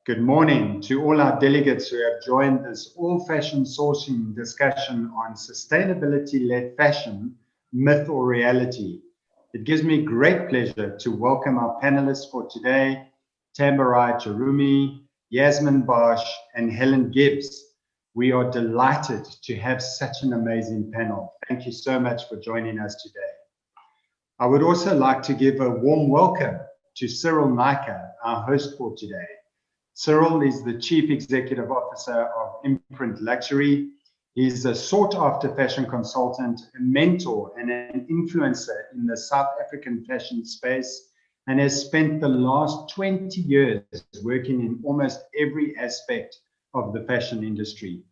Good morning to all our delegates who have joined this all-fashion sourcing discussion on sustainability-led fashion, myth or reality. It gives me great pleasure to welcome our panelists for today, Tambarai Charumi, Yasmin Bosch, and Helen Gibbs. We are delighted to have such an amazing panel. Thank you so much for joining us today. I would also like to give a warm welcome to Cyril Naicker, our host for today. Cyril is the Chief Executive Officer of Imprint Luxury. He's a sought-after fashion consultant, a mentor, and an influencer in the South African fashion space, and has spent the last 20 years working in almost every aspect of the fashion industry.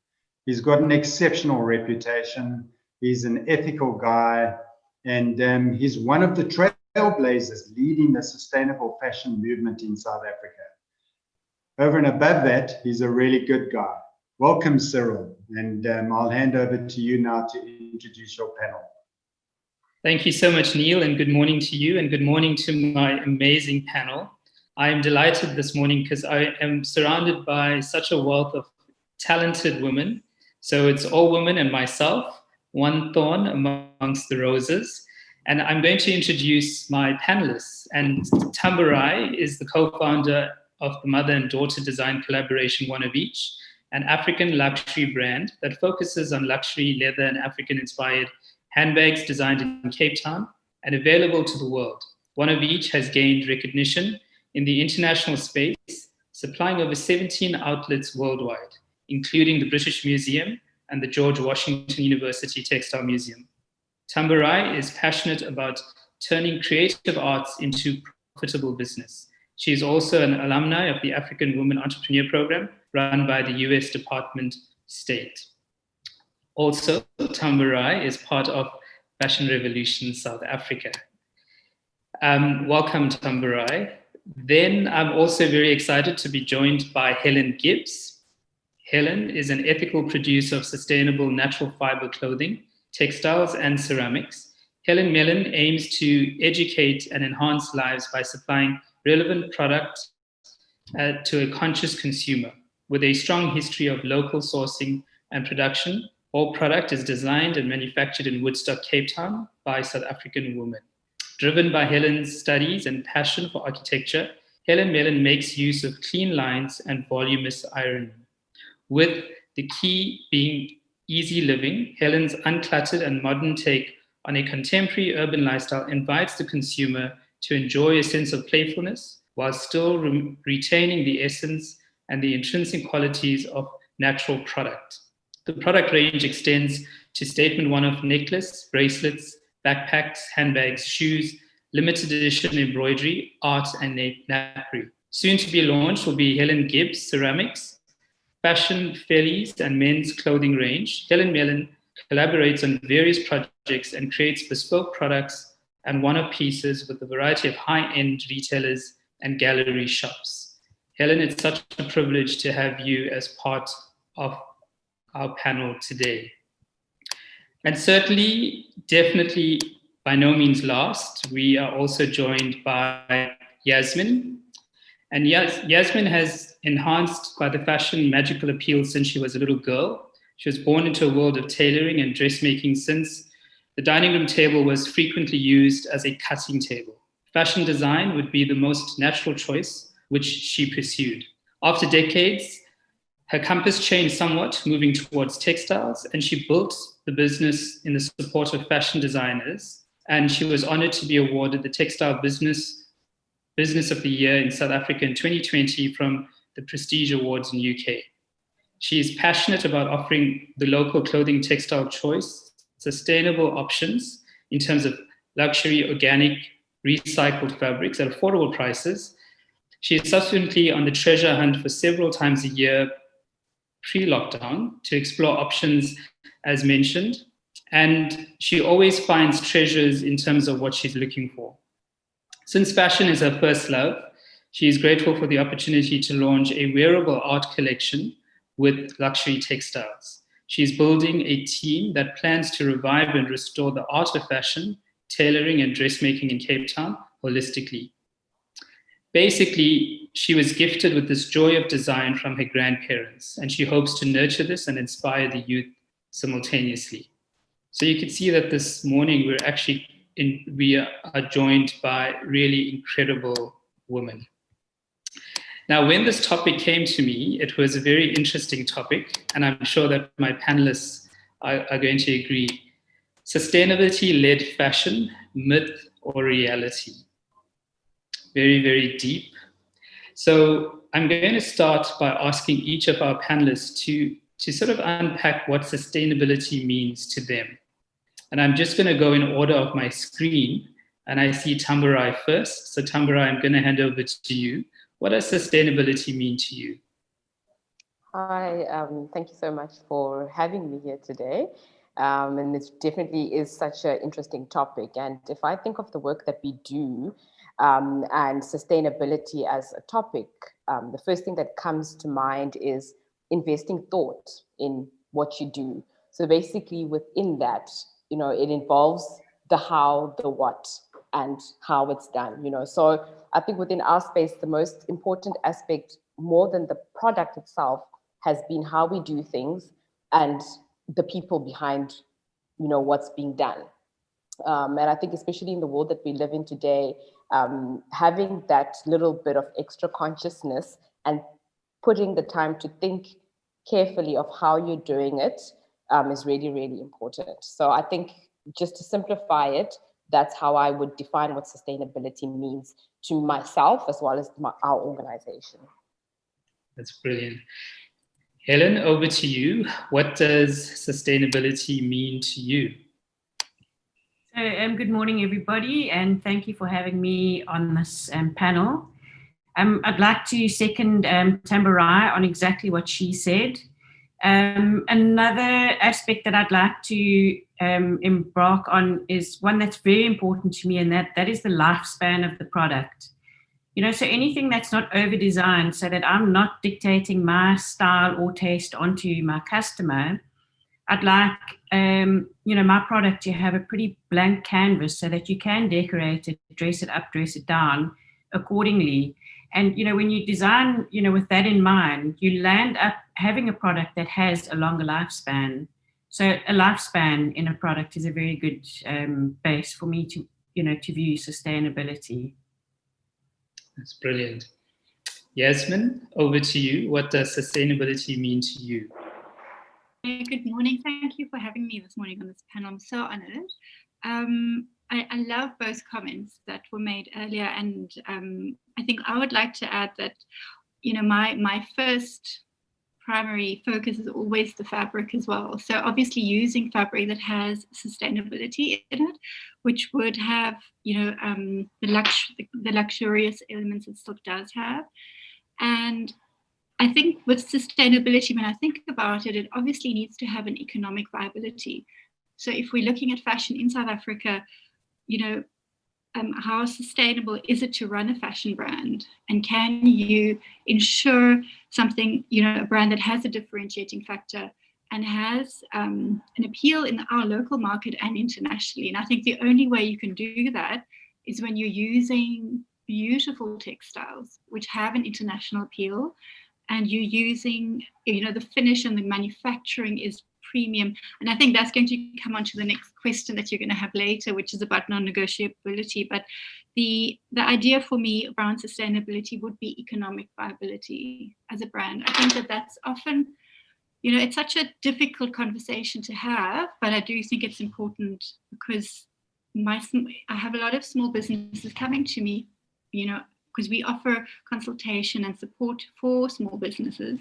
He's got an exceptional reputation. He's an ethical guy, and he's one of the trailblazers leading the sustainable fashion movement in South Africa. Over and above that, he's a really good guy. Welcome, Cyril, and I'll hand over to you now to introduce your panel. Thank you so much, Neil, and good morning to you, and good morning to my amazing panel. I am delighted this morning because I am surrounded by such a wealth of talented women. So it's all women and myself, one thorn amongst the roses. And I'm going to introduce my panelists. And Tambarai is the co-founder of the mother and daughter design collaboration One of Each, an African luxury brand that focuses on luxury leather and African-inspired handbags designed in Cape Town and available to the world. One of Each has gained recognition in the international space, supplying over 17 outlets worldwide, including the British Museum and the George Washington University Textile Museum. Tambarai is passionate about turning creative arts into profitable business. She is also an alumni of the African Women Entrepreneur Program run by the US Department of State. Also, Tambarai is part of Fashion Revolution South Africa. Welcome, Tambarai. Then I'm also very excited to be joined by Helen Gibbs. Helen is an ethical producer of sustainable natural fiber clothing, textiles, and ceramics. Helen Mellon aims to educate and enhance lives by supplying relevant products to a conscious consumer. With a strong history of local sourcing and production, all product is designed and manufactured in Woodstock, Cape Town by South African women. Driven by Helen's studies and passion for architecture, Helen Mellon makes use of clean lines and voluminous ironing. With the key being easy living, Helen's uncluttered and modern take on a contemporary urban lifestyle invites the consumer to enjoy a sense of playfulness while still retaining the essence and the intrinsic qualities of natural product. The product range extends to statement one-off necklace, bracelets, backpacks, handbags, shoes, limited edition embroidery, art, and napery. Soon to be launched will be Helen Gibbs Ceramics, fashion, fellies, and men's clothing range. Helen Mellon collaborates on various projects and creates bespoke products and one-off pieces with a variety of high-end retailers and gallery shops. Helen, it's such a privilege to have you as part of our panel today. And certainly, definitely, by no means last, we are also joined by Yasmin. And Yasmin has enhanced by the fashion magical appeal since she was a little girl. She was born into a world of tailoring and dressmaking since the dining room table was frequently used as a cutting table. Fashion design would be the most natural choice, which she pursued. After decades, her compass changed somewhat, moving towards textiles, and she built the business in the support of fashion designers. And she was honored to be awarded the Textile Business of the Year in South Africa in 2020 from the Prestige Awards in UK. She is passionate about offering the local clothing textile choice sustainable options in terms of luxury, organic, recycled fabrics at affordable prices. She is subsequently on the treasure hunt for several times a year pre-lockdown to explore options as mentioned. And she always finds treasures in terms of what she's looking for. Since fashion is her first love, she is grateful for the opportunity to launch a wearable art collection with luxury textiles. She's building a team that plans to revive and restore the art of fashion, tailoring, and dressmaking in Cape Town holistically. Basically, she was gifted with this joy of design from her grandparents, and she hopes to nurture this and inspire the youth simultaneously. So you can see that this morning we are joined by really incredible women. Now, when this topic came to me, it was a very interesting topic, and I'm sure that my panelists are going to agree. Sustainability-led fashion, myth or reality? Very, very deep. So I'm going to start by asking each of our panelists to sort of unpack what sustainability means to them. And I'm just going to go in order of my screen, and I see Tamburai first. So Tamburai, I'm going to hand over to you. What does sustainability mean to you? Hi, thank you so much for having me here today. And it definitely is such an interesting topic. And if I think of the work that we do and sustainability as a topic, the first thing that comes to mind is investing thought in what you do. So basically within that, it involves the how, the what, and how it's done, So I think within our space, the most important aspect, more than the product itself, has been how we do things and the people behind, what's being done. And I think especially in the world that we live in today, having that little bit of extra consciousness and putting the time to think carefully of how you're doing it is really, really important. So I think just to simplify it, that's how I would define what sustainability means to myself as well as our organization. That's brilliant. Helen, over to you. What does sustainability mean to you? So, good morning, everybody, and thank you for having me on this panel. I'd like to second Tamburai on exactly what she said. Another aspect that I'd like to embark on is one that's very important to me, and that is the lifespan of the product. So anything that's not over-designed, so that I'm not dictating my style or taste onto my customer. I'd like, my product to have a pretty blank canvas so that you can decorate it, dress it up, dress it down accordingly. And, when you design, with that in mind, you land up having a product that has a longer lifespan. So a lifespan in a product is a very good base for me to, to view sustainability. That's brilliant. Yasmin, over to you. What does sustainability mean to you? Good morning. Thank you for having me this morning on this panel. I'm so honored. I love both comments that were made earlier, and I think I would like to add that, my first primary focus is always the fabric as well. So obviously using fabric that has sustainability in it, which would have, the luxurious elements that silk does have. And I think with sustainability, when I think about it, it obviously needs to have an economic viability. So if we're looking at fashion in South Africa, how sustainable is it to run a fashion brand? And can you ensure something, a brand that has a differentiating factor and has an appeal in our local market and internationally? And I think the only way you can do that is when you're using beautiful textiles, which have an international appeal, and you're using, the finish and the manufacturing is premium. And I think that's going to come on to the next question that you're going to have later, which is about non-negotiability. But the idea for me around sustainability would be economic viability as a brand. I think that that's often, it's such a difficult conversation to have, but I do think it's important because I have a lot of small businesses coming to me, because we offer consultation and support for small businesses.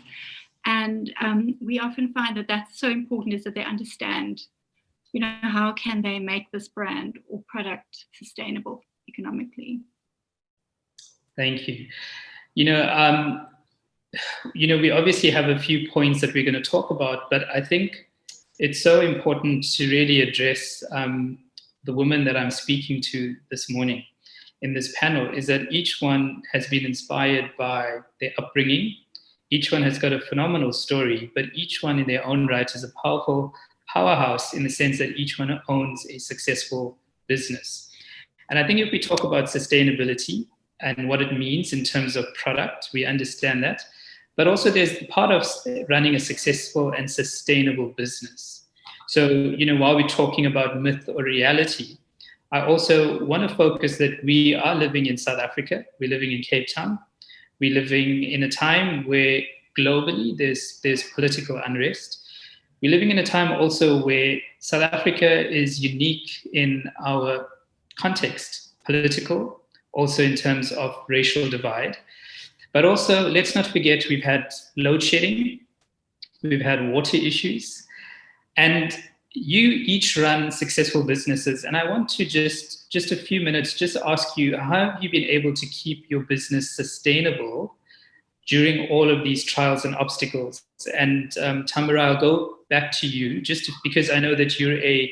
And we often find that that's so important, is that they understand, how can they make this brand or product sustainable economically. Thank you. We obviously have a few points that we're going to talk about, but I think it's so important to really address the women that I'm speaking to this morning in this panel, is that each one has been inspired by their upbringing. Each one has got a phenomenal story, but each one in their own right is a powerful powerhouse in the sense that each one owns a successful business. And I think if we talk about sustainability, and what it means in terms of product. We understand that. But also there's the part of running a successful and sustainable business. So, while we're talking about myth or reality, I also want to focus that we are living in South Africa. We're living in Cape Town. We're living in a time where globally there's political unrest. We're living in a time also where South Africa is unique in our context, political, also in terms of racial divide. But also, let's not forget, we've had load shedding, we've had water issues, and you each run successful businesses. And I want to just a few minutes, just ask you, how have you been able to keep your business sustainable during all of these trials and obstacles? And Tamara, I'll go back to you, because I know that you're a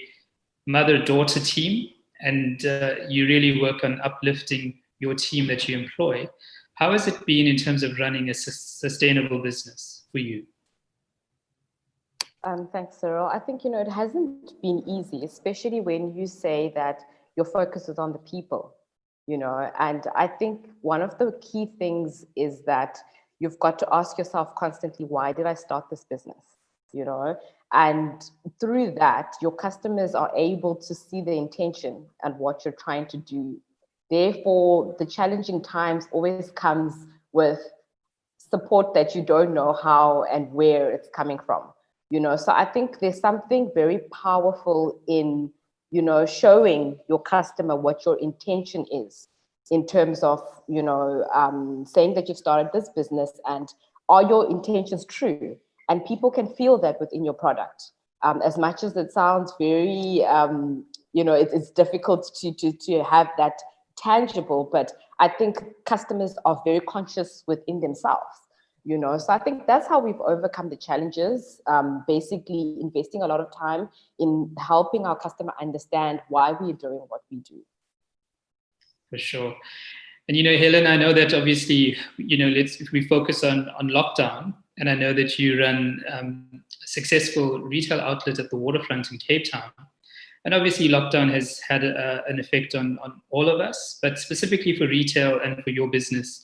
mother-daughter team, and you really work on uplifting your team that you employ. How has it been in terms of running a sustainable business for you? Thanks, Cyril. I think, it hasn't been easy, especially when you say that your focus is on the people, and I think one of the key things is that you've got to ask yourself constantly, why did I start this business? And through that, your customers are able to see the intention and what you're trying to do. Therefore, the challenging times always comes with support that you don't know how and where it's coming from. So I think there's something very powerful in, showing your customer what your intention is in terms of, saying that you've started this business, and are your intentions true? And people can feel that within your product. As much as it sounds very, it's difficult to have that tangible, but I think customers are very conscious within themselves. So I think that's how we've overcome the challenges, basically investing a lot of time in helping our customer understand why we're doing what we do. For sure. And, Helen, I know that obviously, if we focus on lockdown, and I know that you run a successful retail outlet at the waterfront in Cape Town. And obviously lockdown has had an effect on all of us, but specifically for retail and for your business.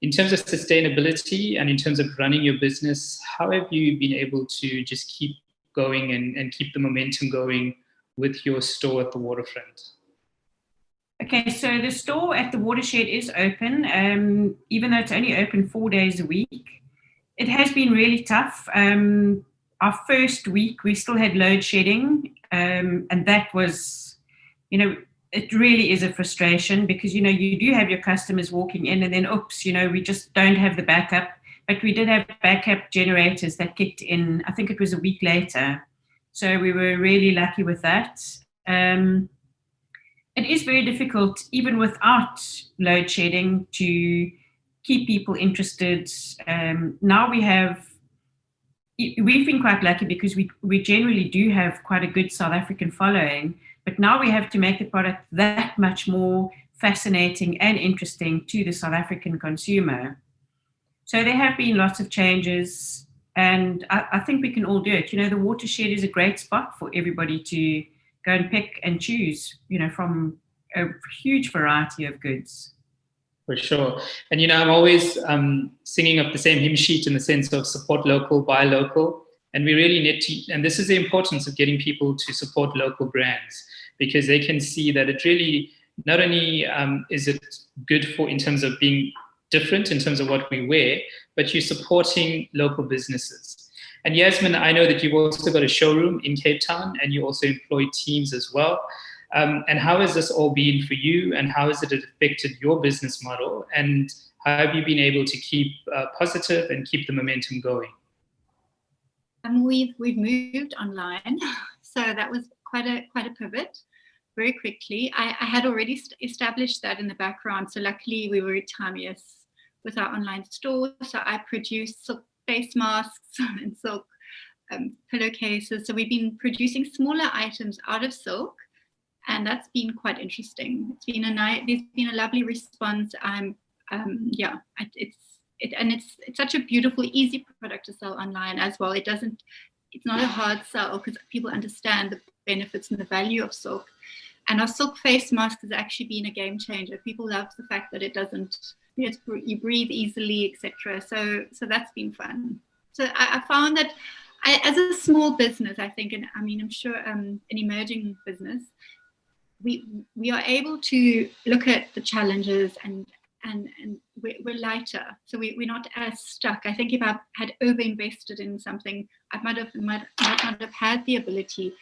In terms of sustainability and in terms of running your business, how have you been able to just keep going and keep the momentum going with your store at the waterfront? Okay, so the store at the Watershed is open, even though it's only open 4 days a week. It has been really tough. Our first week, we still had load shedding, and that was, it really is a frustration because, you do have your customers walking in and then, oops, we just don't have the backup. But we did have backup generators that kicked in, I think it was a week later. So we were really lucky with that. It is very difficult, even without load shedding, to keep people interested. Now we've been quite lucky because we generally do have quite a good South African following, but now we have to make the product that much more fascinating and interesting to the South African consumer. So there have been lots of changes, and I think we can all do it. The Watershed is a great spot for everybody to go and pick and choose, from a huge variety of goods. For sure. And, I'm always singing up the same hymn sheet in the sense of support local, buy local. And we really need to, and this is the importance of getting people to support local brands, because they can see that it really, not only is it good for in terms of being different in terms of what we wear, but you're supporting local businesses. And Yasmin, I know that you've also got a showroom in Cape Town and you also employ teams as well. And how has this all been for you, and how has it affected your business model, and how have you been able to keep positive and keep the momentum going? We've moved online, so that was quite a pivot very quickly. I had already established that in the background, so luckily we were timeous with our online store. So I produced silk face masks and silk pillowcases. So we've been producing smaller items out of silk. And that's been quite interesting. There's been a lovely response. It's such a beautiful, easy product to sell online as well. It's not a hard sell because people understand the benefits and the value of silk. our silk face mask has actually been a game changer. People love the fact that it doesn't, you breathe easily, etc. So that's been fun. So I found that as a small business, I think, and I mean, I'm sure an emerging business, we are able to look at the challenges and we're lighter. So we're not as stuck. I think if I had over-invested in something, I might not have had the ability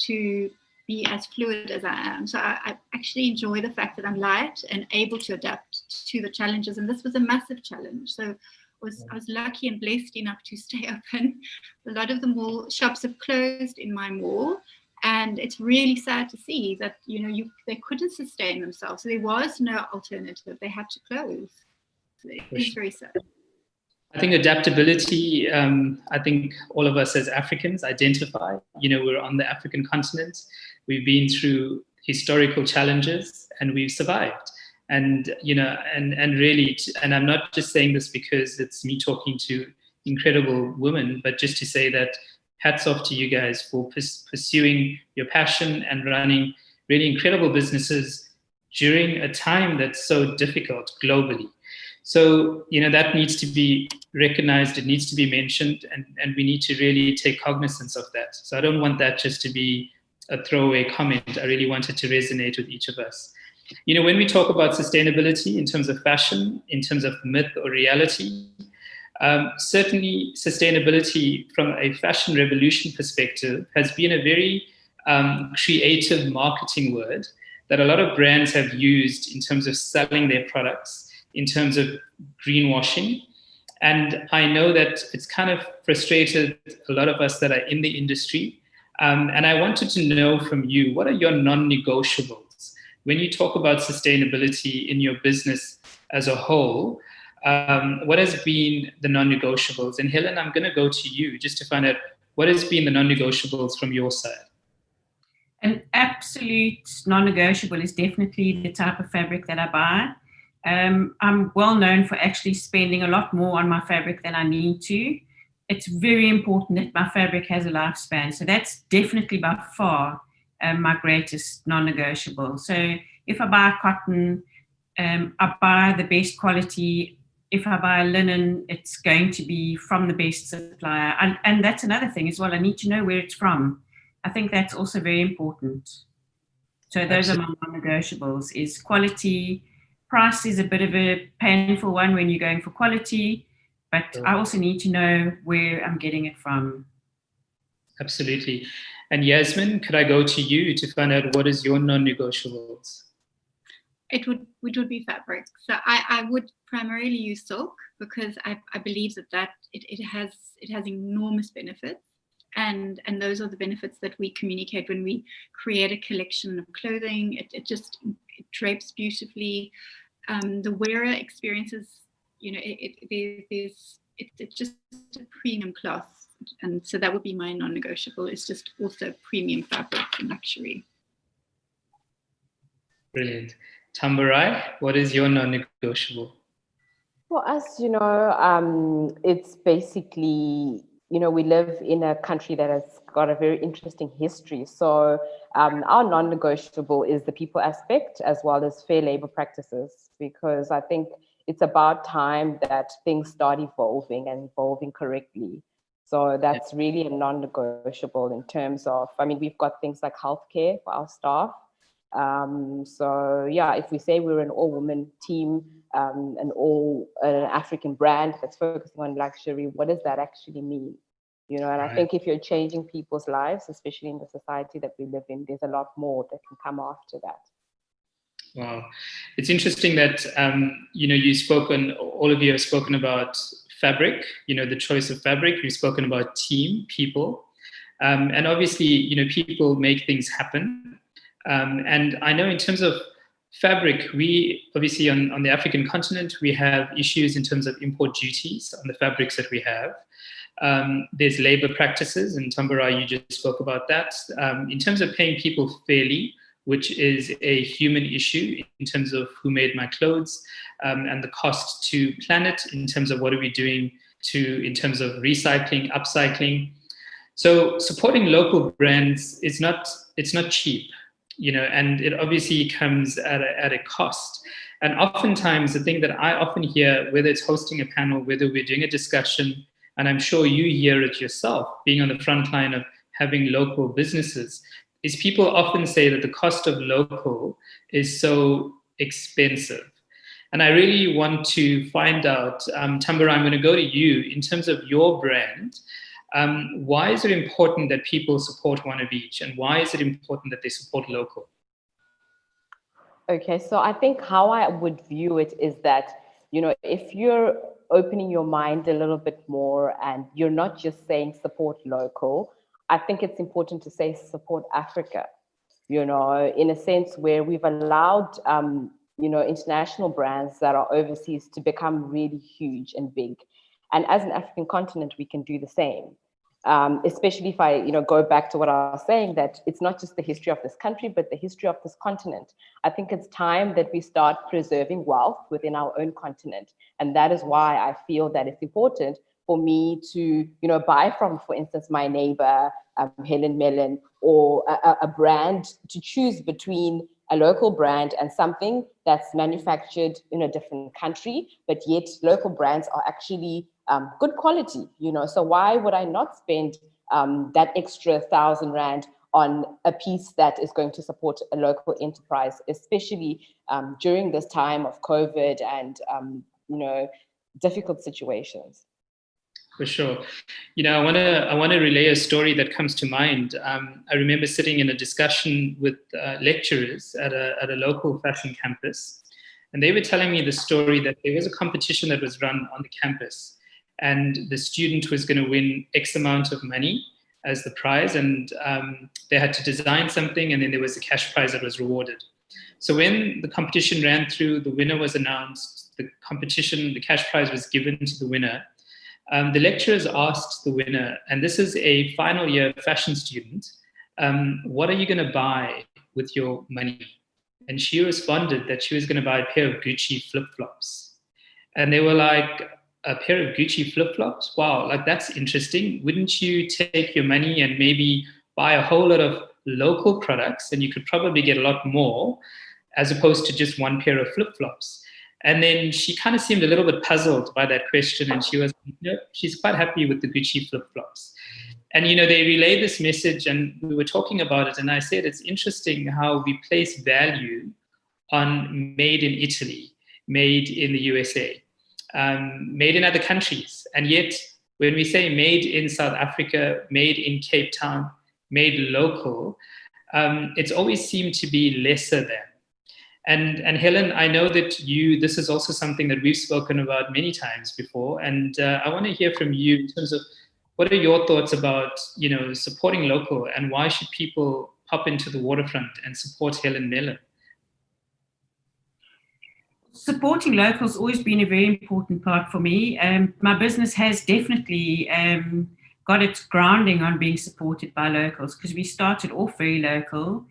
to be as fluid as I am. So I actually enjoy the fact that I'm light and able to adapt to the challenges. And this was a massive challenge. So I was lucky and blessed enough to stay open. A lot of the mall shops have closed in my mall. And it's really sad to see that, they couldn't sustain themselves. So there was no alternative. They had to close. So it's very sad. I think adaptability, I think all of us as Africans identify, we're on the African continent. We've been through historical challenges and we've survived. And, and really, and I'm not just saying this because it's me talking to incredible women, but just to say that hats off to you guys for pursuing your passion and running really incredible businesses during a time that's so difficult globally. So, that needs to be recognized, it needs to be mentioned, and we need to really take cognizance of that. So I don't want that just to be a throwaway comment. I really want it to resonate with each of us. When we talk about sustainability in terms of fashion, in terms of myth or reality, certainly sustainability from a fashion revolution perspective has been a very creative marketing word that a lot of brands have used in terms of selling their products, in terms of greenwashing. And I know that it's kind of frustrated a lot of us that are in the industry. And I wanted to know from you, what are your non-negotiables? When you talk about sustainability in your business as a whole, what has been the non-negotiables? And Helen, I'm going to go to you just to find out what has been the non-negotiables from your side. An absolute non-negotiable is definitely the type of fabric that I buy. I'm well known for actually spending a lot more on my fabric than I need to. It's very important that my fabric has a lifespan. So that's definitely by far my greatest non-negotiable. So if I buy cotton, I buy the best quality. If I buy linen, it's going to be from the best supplier. And that's another thing as well. I need to know where it's from. I think that's also very important. So those are my non-negotiables, is quality. Price is a bit of a painful one when you're going for quality, but I also need to know where I'm getting it from. Absolutely. And Yasmin, could I go to you to find out what is your non-negotiables? It would be fabric. So I would primarily use silk because I believe that it has enormous benefits. And those are the benefits that we communicate when we create a collection of clothing. It drapes beautifully. The wearer experiences, it's just a premium cloth. And so that would be my non-negotiable. It's just also premium fabric and luxury. Brilliant. Tambarai, what is your non-negotiable? For us, it's basically, we live in a country that has got a very interesting history. So our non-negotiable is the people aspect as well as fair labor practices, because I think it's about time that things start evolving and evolving correctly. So that's really a non-negotiable in terms of, we've got things like healthcare for our staff. If we say we're an all-woman team, an African brand that's focusing on luxury, what does that actually mean? And I think if you're changing people's lives, especially in the society that we live in, there's a lot more that can come after that. Wow. It's interesting that, all of you have spoken about fabric, the choice of fabric. You've spoken about team, people. And obviously, people make things happen. And I know in terms of fabric, we obviously on the African continent, we have issues in terms of import duties on the fabrics that we have. There's labor practices, and Tambarai, you just spoke about that. In terms of paying people fairly, which is a human issue in terms of who made my clothes, and the cost to planet in terms of what are we doing in terms of recycling, upcycling. So supporting local brands it's not cheap. and it obviously comes at a cost. And oftentimes, the thing that I often hear, whether it's hosting a panel, whether we're doing a discussion, and I'm sure you hear it yourself, being on the front line of having local businesses, is people often say that the cost of local is so expensive. And I really want to find out, Tambara, I'm going to go to you in terms of your brand. Why is it important that people support one of each? And why is it important that they support local? Okay, so I think how I would view it is that, if you're opening your mind a little bit more and you're not just saying support local, I think it's important to say support Africa, in a sense where we've allowed, international brands that are overseas to become really huge and big. And as an African continent, we can do the same. Especially if I, go back to what I was saying, that it's not just the history of this country, but the history of this continent. I think it's time that we start preserving wealth within our own continent. And that is why I feel that it's important for me to, buy from, for instance, my neighbor, Helen Mellon, or a brand, to choose between a local brand and something that's manufactured in a different country, but yet local brands are actually good quality, So why would I not spend that extra 1,000 Rand on a piece that is going to support a local enterprise, especially during this time of COVID and, difficult situations? For sure. I want to relay a story that comes to mind. I remember sitting in a discussion with lecturers at a local fashion campus, and they were telling me the story that there was a competition that was run on the campus, and the student was going to win X amount of money as the prize, and they had to design something, and then there was a cash prize that was rewarded. So when the competition ran through, the winner was announced, the cash prize was given to the winner. The lecturers asked the winner, and this is a final year fashion student, what are you going to buy with your money? And she responded that she was going to buy a pair of Gucci flip-flops. And they were like, a pair of Gucci flip-flops? Wow, like that's interesting. Wouldn't you take your money and maybe buy a whole lot of local products, and you could probably get a lot more as opposed to just one pair of flip-flops? And then she kind of seemed a little bit puzzled by that question, and she was, she's quite happy with the Gucci flip-flops. And, they relayed this message, and we were talking about it, and I said, it's interesting how we place value on made in Italy, made in the USA, made in other countries. And yet, when we say made in South Africa, made in Cape Town, made local, it's always seemed to be lesser than. And Helen, I know that this is also something that we've spoken about many times before, and I want to hear from you in terms of what are your thoughts about, supporting local, and why should people pop into the waterfront and support Helen Mellon? Supporting local has always been a very important part for me. My business has definitely got its grounding on being supported by locals, because we started off very local.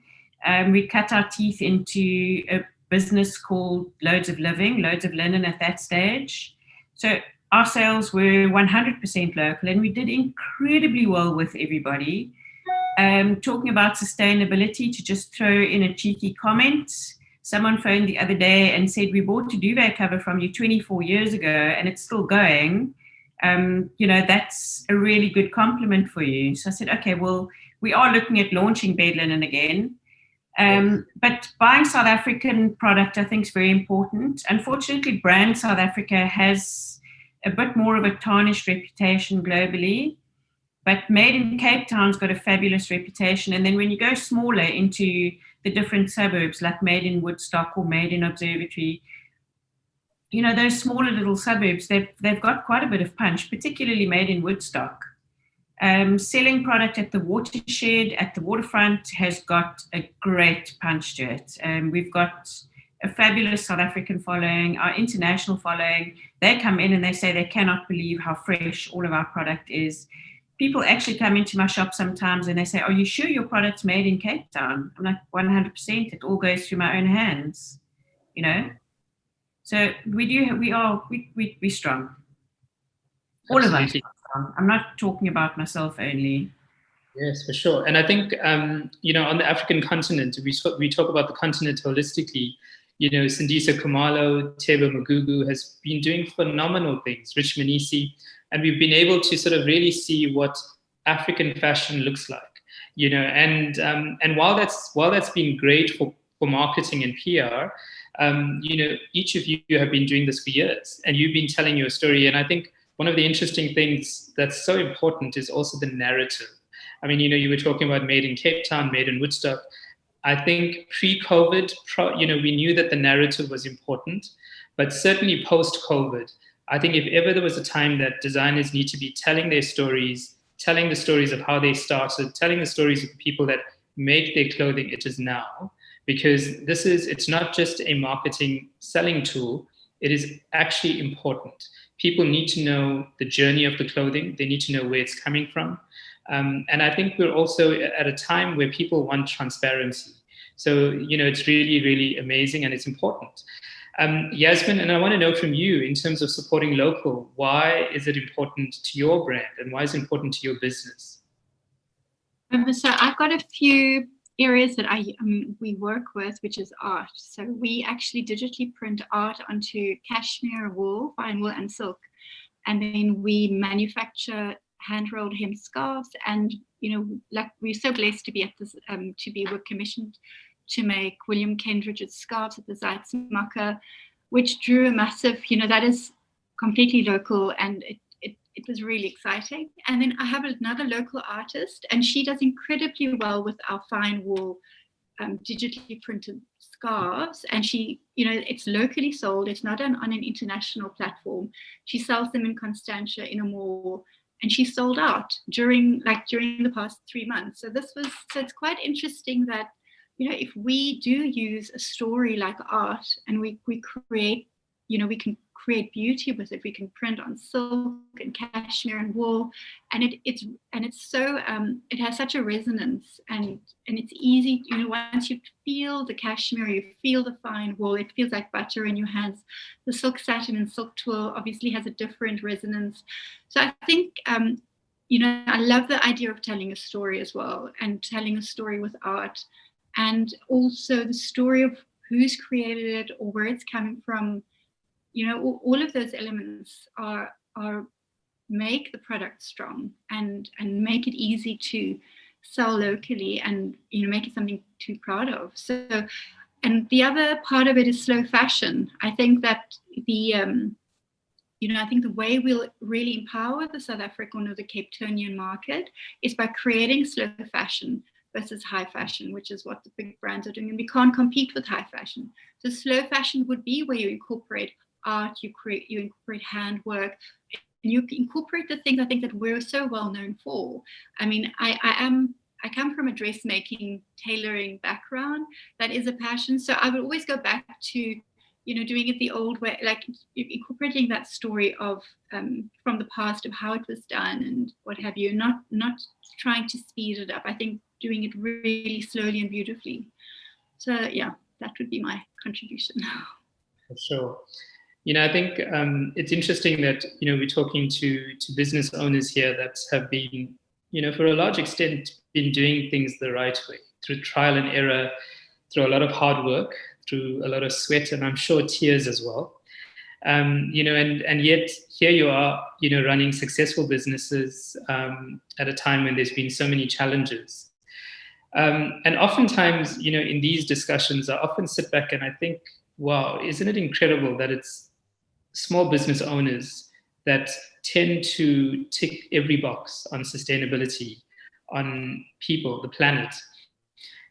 We cut our teeth into a business called Loads of Linen at that stage. So our sales were 100% local, and we did incredibly well with everybody. Talking about sustainability, to just throw in a cheeky comment, someone phoned the other day and said, we bought a duvet cover from you 24 years ago and it's still going. That's a really good compliment for you. So I said, okay, well, we are looking at launching bed linen again. But buying South African product, I think, is very important. Unfortunately, brand South Africa has a bit more of a tarnished reputation globally, but Made in Cape Town's got a fabulous reputation. And then when you go smaller into the different suburbs, like Made in Woodstock or Made in Observatory, those smaller little suburbs, they've got quite a bit of punch, particularly Made in Woodstock. Selling product at the watershed, at the waterfront, has got a great punch to it. We've got a fabulous South African following, our international following. They come in and they say they cannot believe how fresh all of our product is. People actually come into my shop sometimes and they say, are you sure your product's made in Cape Town? I'm like, 100%, it all goes through my own hands, So we're strong. All of us. I'm not talking about myself only. Yes, for sure. And I think, on the African continent, we talk about the continent holistically. Sindisa Khumalo, Tebo Magugu has been doing phenomenal things, Rich Manisi, and we've been able to sort of really see what African fashion looks like. And while that's been great for marketing and PR, each of you have been doing this for years, and you've been telling your story. And I think one of the interesting things that's so important is also the narrative. I mean, you were talking about Made in Cape Town, Made in Woodstock. I think pre-COVID, we knew that the narrative was important, but certainly post-COVID, I think if ever there was a time that designers need to be telling their stories, telling the stories of how they started, telling the stories of the people that make their clothing, it is now. Because it's not just a marketing selling tool, it is actually important. People need to know the journey of the clothing, they need to know where it's coming from. And I think we're also at a time where people want transparency. So, it's really, really amazing and it's important. Yasmin, and I want to know from you, in terms of supporting local, why is it important to your brand and why is it important to your business? So I've got a few areas that we work with, which is art. So we actually digitally print art onto cashmere, wool, fine wool, and silk. And then we manufacture hand-rolled hemp scarves, and like we're so blessed to be at this we're commissioned to make William Kendridge's scarves at the Zuidsmarke, which drew a massive, that is completely local, and it was really exciting. And then I have another local artist, and she does incredibly well with our fine wool digitally printed scarves, and she, it's locally sold, it's not on an international platform. She sells them in Constantia in a mall, and she sold out during the past 3 months. So it's quite interesting that, if we do use a story like art and we create, we can create beauty with it. We can print on silk and cashmere and wool, and it's so it has such a resonance, and it's easy. Once you feel the cashmere, you feel the fine wool, it feels like butter in your hands. The silk satin and silk twill obviously has a different resonance. So I think I love the idea of telling a story as well, and telling a story with art, and also the story of who's created it or where it's coming from. All of those elements are make the product strong and make it easy to sell locally, and make it something to be proud of. So, and the other part of it is slow fashion. I think that I think the way we'll really empower the South African or the Cape Townian market is by creating slow fashion versus high fashion, which is what the big brands are doing, and we can't compete with high fashion. So slow fashion would be where you incorporate art, you incorporate handwork, and you incorporate the things I think that we're so well known for. I mean, I come from a dressmaking, tailoring background. That is a passion. So I would always go back to, doing it the old way, like incorporating that story of from the past of how it was done and what have you, not trying to speed it up. I think doing it really slowly and beautifully. So yeah, that would be my contribution. For sure. I think it's interesting that, we're talking to business owners here that have been, for a large extent, been doing things the right way, through trial and error, through a lot of hard work, through a lot of sweat, and I'm sure tears as well. And yet here you are, running successful businesses at a time when there's been so many challenges. And oftentimes, in these discussions, I often sit back and I think, wow, isn't it incredible that it's small business owners that tend to tick every box on sustainability, on people, the planet.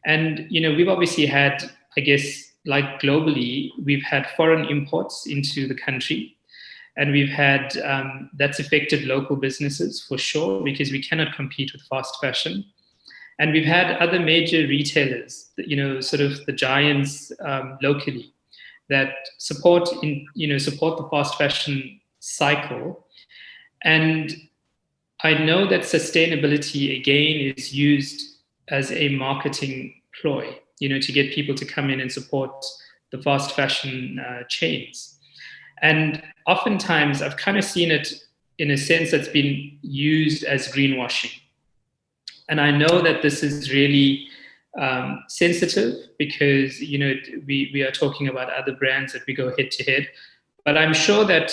And, we've obviously had, I guess, like globally, we've had foreign imports into the country, and we've had, that's affected local businesses for sure, because we cannot compete with fast fashion. And we've had other major retailers, sort of the giants locally, that support the fast fashion cycle. And I know that sustainability, again, is used as a marketing ploy, to get people to come in and support the fast fashion chains. And oftentimes I've kind of seen it in a sense that's been used as greenwashing. And I know that this is really sensitive because, we are talking about other brands that we go head to head. But I'm sure that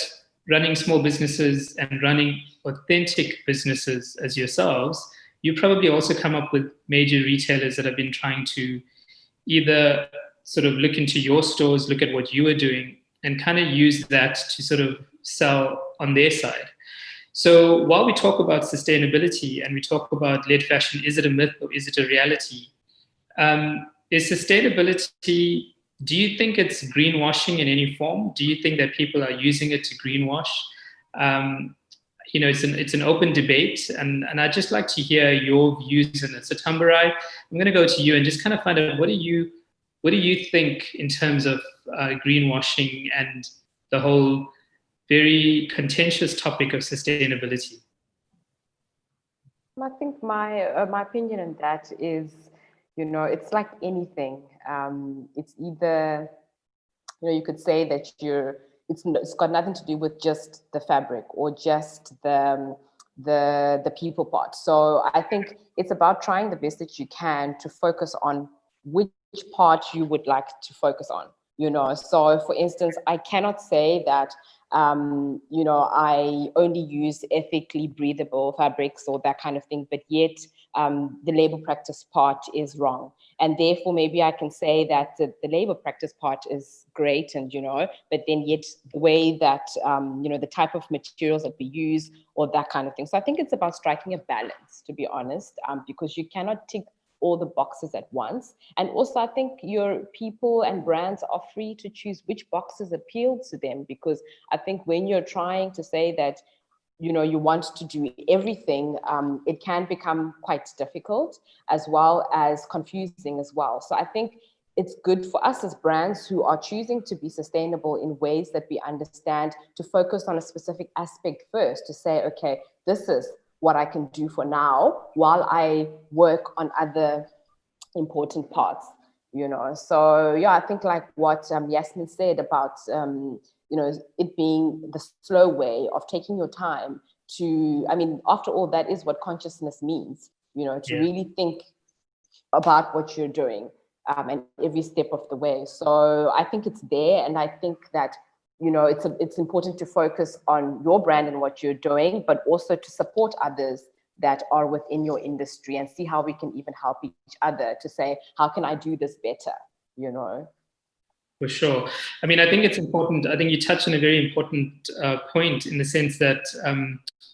running small businesses and running authentic businesses as yourselves, you probably also come up with major retailers that have been trying to either sort of look into your stores, look at what you are doing, and kind of use that to sort of sell on their side. So while we talk about sustainability and we talk about lead fashion, is it a myth or is it a reality? Is sustainability, do you think it's greenwashing in any form? Do you think that people are using it to greenwash? It's an open debate, and I'd just like to hear your views on it. So Tamburai, I'm going to go to you and just kind of find out what do you think in terms of greenwashing and the whole very contentious topic of sustainability? I think my opinion on that is, it's like anything. It's either, you could say that it's got nothing to do with just the fabric or just the people part. So I think it's about trying the best that you can to focus on which part you would like to focus on. So for instance, I cannot say that I only use ethically breathable fabrics or that kind of thing, but yet the labor practice part is wrong. And therefore, maybe I can say that the labor practice part is great, and but then yet the way that the type of materials that we use or that kind of thing. So I think it's about striking a balance, to be honest, because you cannot tick all the boxes at once. And also I think your people and brands are free to choose which boxes appeal to them, because I think when you're trying to say that you want to do everything, it can become quite difficult as well as confusing as well. So I think it's good for us as brands who are choosing to be sustainable in ways that we understand, to focus on a specific aspect first, to say, okay, this is what I can do for now while I work on other important parts, So yeah, I think like what Yasmin said about, it being the slow way of taking your time to, after all, that is what consciousness means, to really think about what you're doing and every step of the way. So I think it's there. And I think that it's important to focus on your brand and what you're doing, but also to support others that are within your industry and see how we can even help each other to say, how can I do this better, For sure. I think it's important. I think you touched on a very important point in the sense that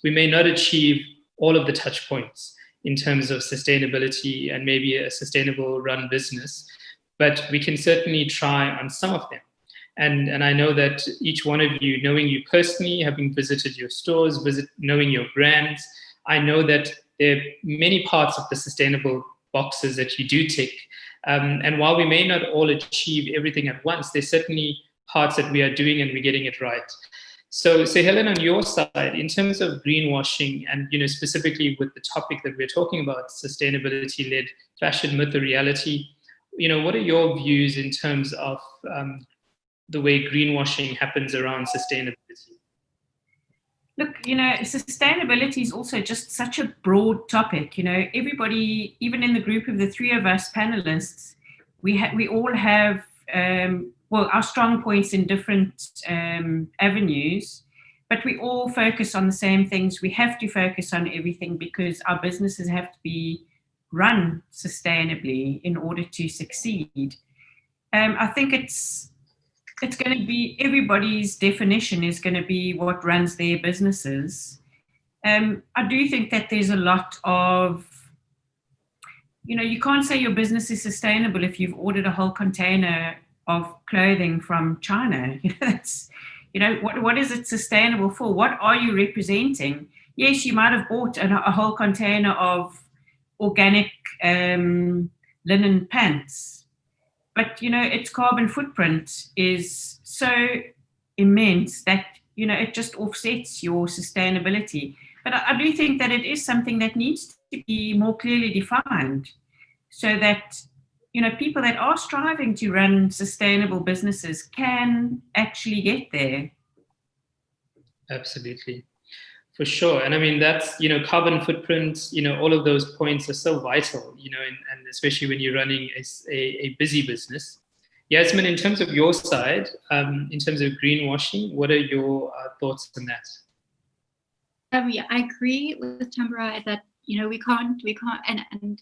we may not achieve all of the touch points in terms of sustainability and maybe a sustainable run business, but we can certainly try on some of them. And I know that each one of you, knowing you personally, having visited your stores, knowing your brands, I know that there are many parts of the sustainable boxes that you do tick. And while we may not all achieve everything at once, there's certainly parts that we are doing and we're getting it right. So Helen, on your side, in terms of greenwashing and specifically with the topic that we're talking about, sustainability-led fashion, myth or reality, what are your views in terms of the way greenwashing happens around sustainability? Look, sustainability is also just such a broad topic. Everybody, even in the group of the three of us panelists, we all have, our strong points in different avenues, but we all focus on the same things. We have to focus on everything because our businesses have to be run sustainably in order to succeed. I think it's going to be, everybody's definition is going to be what runs their businesses. I do think that there's a lot of, you can't say your business is sustainable if you've ordered a whole container of clothing from China. That's, what is it sustainable for? What are you representing? Yes, you might have bought a whole container of organic linen pants, but its carbon footprint is so immense that it just offsets your sustainability. But I do think that it is something that needs to be more clearly defined, so that people that are striving to run sustainable businesses can actually get there. Absolutely. For sure. And I mean, that's, carbon footprint, all of those points are so vital, and especially when you're running a busy business. Yasmin, in terms of your side, in terms of greenwashing, what are your thoughts on that? Yeah, I agree with Tambara that, we can't,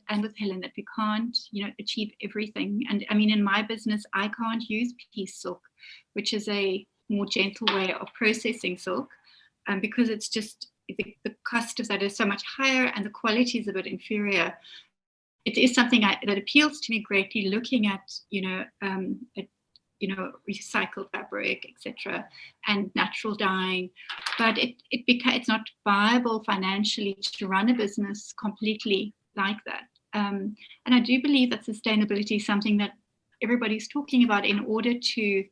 and with Helen that we can't, achieve everything. And I mean, in my business, I can't use piece silk, which is a more gentle way of processing silk. Because it's just the cost of that is so much higher and the quality is a bit inferior. It is something that appeals to me greatly, looking at recycled fabric, etc., and natural dyeing, but it's not viable financially to run a business completely like that. And I do believe that sustainability is something that everybody's talking about in order to,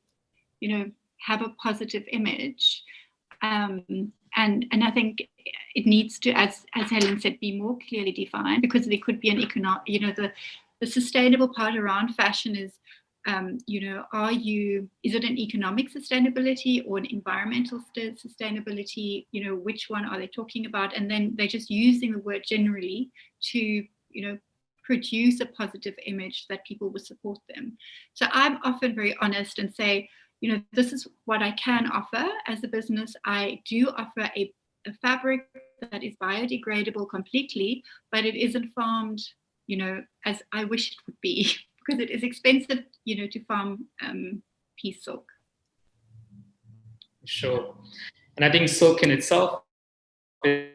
have a positive image. And I think it needs to, as Helen said, be more clearly defined, because there could be an economic, the sustainable part around fashion is, is it an economic sustainability or an environmental sustainability? Which one are they talking about? And then they're just using the word generally to, produce a positive image that people will support them. So I'm often very honest and say, this is what I can offer as a business. I do offer a fabric that is biodegradable completely, but it isn't farmed, as I wish it would be, because it is expensive, to farm piece silk. Sure. And I think silk in itself, and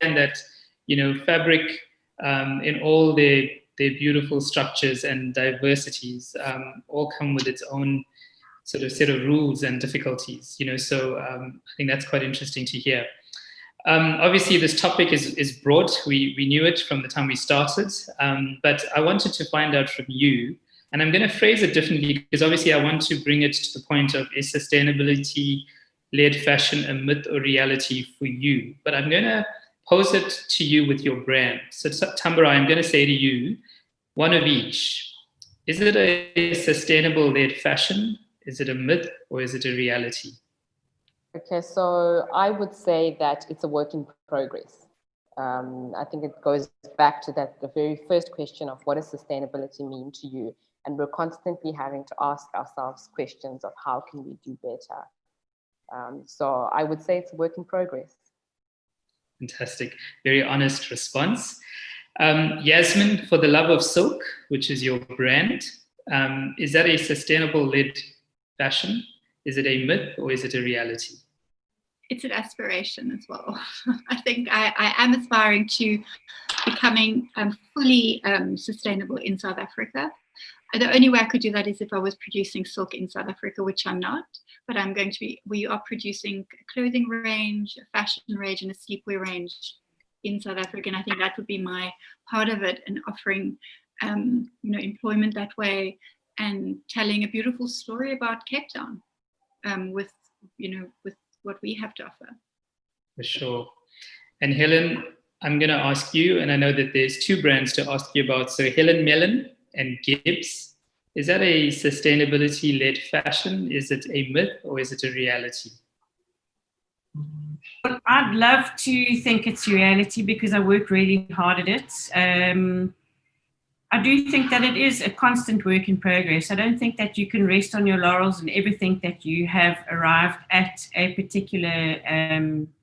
that, fabric in all their beautiful structures and diversities all come with its own sort of set of rules and difficulties, so I think that's quite interesting to hear. Obviously, this topic is broad. We knew it from the time we started, but I wanted to find out from you, and I'm going to phrase it differently because obviously I want to bring it to the point of, is sustainability-led fashion a myth or reality for you? But I'm going to pose it to you with your brand. So Tambara, I'm going to say to you, one of each. Is it a sustainable-led fashion? Is it a myth or is it a reality? Okay, so I would say that it's a work in progress. I think it goes back to the very first question of what does sustainability mean to you? And we're constantly having to ask ourselves questions of how can we do better? So I would say it's a work in progress. Fantastic. Very honest response. Yasmin, for the love of silk, which is your brand, is that a sustainable-led fashion? Is it a myth or is it a reality? It's an aspiration as well. I think I am aspiring to becoming fully sustainable in South Africa. The only way I could do that is if I was producing silk in South Africa, which I'm not, but we are producing a clothing range, a fashion range, and a sleepwear range in South Africa. And I think that would be my part of it, and offering, employment that way and telling a beautiful story about Cape Town with what we have to offer. For sure. And Helen, I'm going to ask you, and I know that there's two brands to ask you about. So Helen Mellon and Gibbs, is that a sustainability-led fashion? Is it a myth or is it a reality? Well, I'd love to think it's reality because I work really hard at it. I do think that it is a constant work in progress. I don't think that you can rest on your laurels and ever think that you have arrived at a particular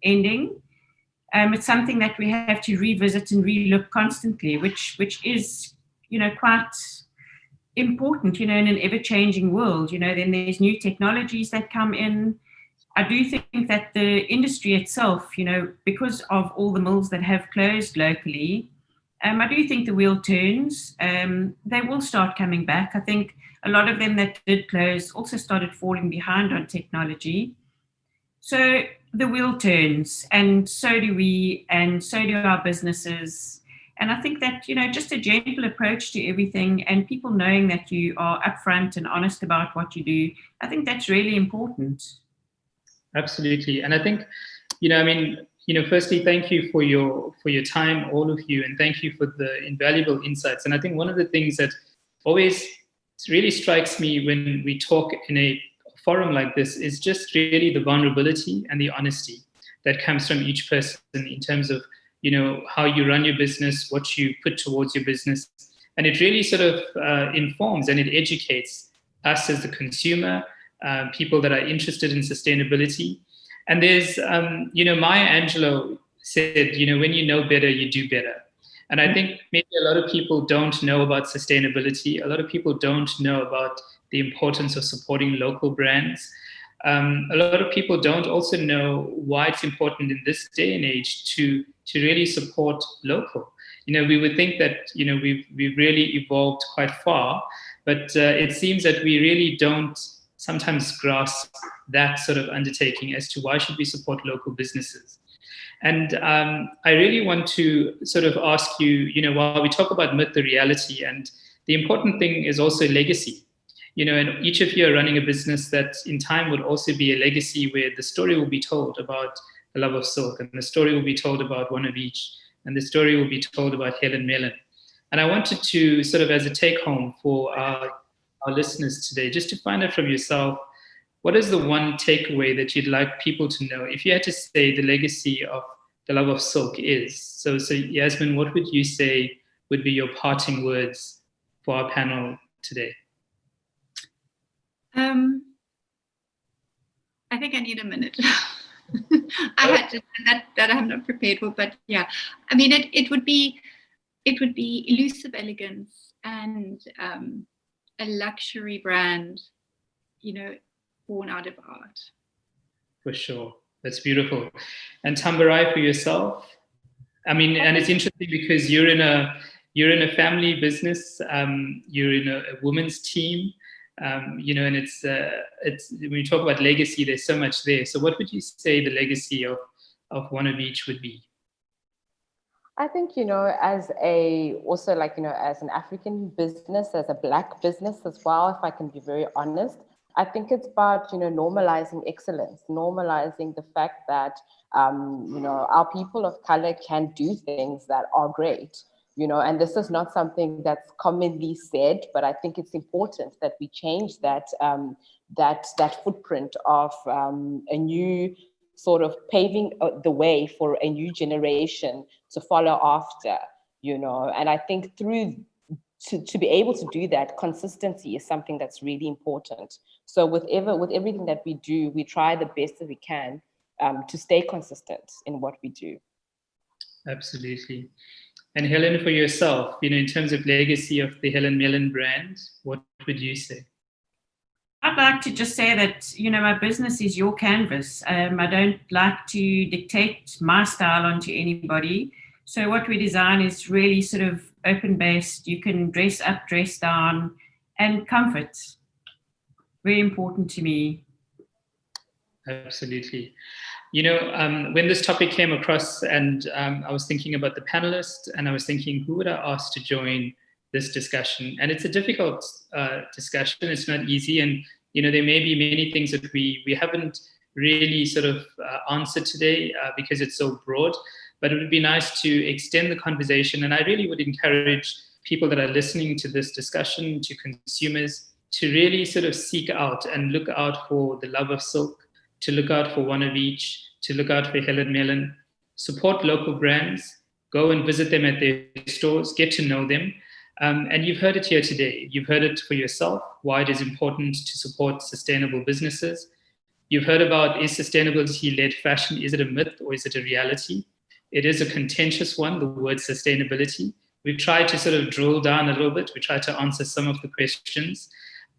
ending. It's something that we have to revisit and relook constantly, which is, quite important, in an ever-changing world. Then there's new technologies that come in. I do think that the industry itself, because of all the mills that have closed locally, I do think the wheel turns. They will start coming back. I think a lot of them that did close also started falling behind on technology. So the wheel turns, and so do we, and so do our businesses. And I think that, just a gentle approach to everything and people knowing that you are upfront and honest about what you do, I think that's really important. Absolutely. And I think, firstly, thank you for your time, all of you, and thank you for the invaluable insights. And I think one of the things that always really strikes me when we talk in a forum like this is just really the vulnerability and the honesty that comes from each person in terms of, how you run your business, what you put towards your business. And it really sort of informs and it educates us as the consumer, people that are interested in sustainability. And there's, Maya Angelou said, when you know better, you do better. And I think maybe a lot of people don't know about sustainability. A lot of people don't know about the importance of supporting local brands. A lot of people don't also know why it's important in this day and age to really support local. We would think that, we've really evolved quite far, but it seems that we really don't sometimes grasp that sort of undertaking as to why should we support local businesses. And I really want to sort of ask you, while we talk about myth, the reality, and the important thing is also legacy. And each of you are running a business that in time would also be a legacy where the story will be told about the love of silk, and the story will be told about one of each, and the story will be told about Helen Mellon. And I wanted to sort of, as a take home for our listeners today, just to find out from yourself, what is the one takeaway that you'd like people to know? If you had to say the legacy of the love of silk is, so Yasmin, what would you say would be your parting words for our panel today? I think I need a minute. I had to, that I'm not prepared for, but yeah, I mean, it would be elusive elegance and a luxury brand, born out of art. For sure, that's beautiful. And Tambarai, for yourself, I mean, and it's interesting because you're in a family business, you're in a women's team. And it's when you talk about legacy, there's so much there. So what would you say the legacy of one of each would be? I think, as as an African business, as a Black business as well, if I can be very honest, I think it's about, normalizing excellence, normalizing the fact that, our people of color can do things that are great. And this is not something that's commonly said, but I think it's important that we change that footprint of a new sort of paving the way for a new generation to follow after, and I think to be able to do that, consistency is something that's really important. So with everything that we do, we try the best that we can to stay consistent in what we do. Absolutely. And Helen, for yourself, in terms of legacy of the Helen Mellon brand, what would you say? I'd like to just say that, my business is your canvas. I don't like to dictate my style onto anybody. So what we design is really sort of open-based. You can dress up, dress down, and comfort. Very important to me. Absolutely. When this topic came across and I was thinking about the panelists and I was thinking, who would I ask to join this discussion? And it's a difficult discussion. It's not easy. And, there may be many things that we haven't really sort of answered today because it's so broad, but it would be nice to extend the conversation. And I really would encourage people that are listening to this discussion, to consumers, to really sort of seek out and look out for the love of silk, to look out for one of each, to look out for Helen Mellon, support local brands, go and visit them at their stores, get to know them. And you've heard it here today. You've heard it for yourself, why it is important to support sustainable businesses. You've heard about, is sustainability-led fashion, is it a myth or is it a reality? It is a contentious one, the word sustainability. We've tried to sort of drill down a little bit. We tried to answer some of the questions,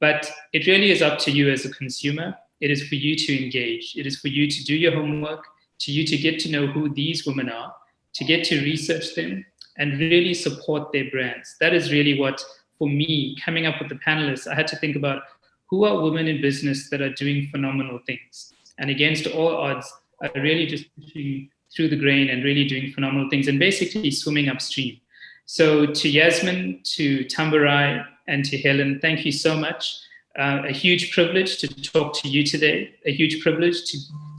but it really is up to you as a consumer. It is for you to engage. It is for you to do your homework, to you to get to know who these women are, to get to research them and really support their brands. That is really what, for me, coming up with the panelists, I had to think about who are women in business that are doing phenomenal things and against all odds are really just pushing through the grain and really doing phenomenal things and basically swimming upstream. So to Yasmin, to Tambarai, and to Helen, thank you so much. A huge privilege to talk to you today, a huge privilege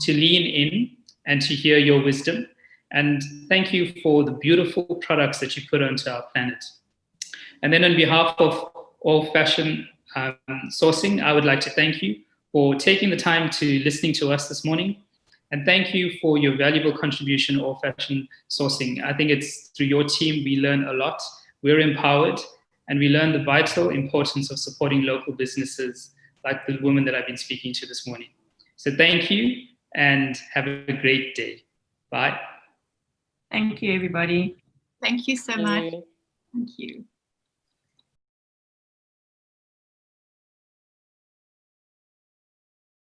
to lean in and to hear your wisdom. And thank you for the beautiful products that you put onto our planet. And then on behalf of All Fashion Sourcing, I would like to thank you for taking the time to listening to us this morning. And thank you for your valuable contribution, All Fashion Sourcing. I think it's through your team we learn a lot. We're empowered, and we learn the vital importance of supporting local businesses like the woman that I've been speaking to this morning. So thank you, and have a great day. Bye. Thank you, everybody. Thank you so much. Thank you.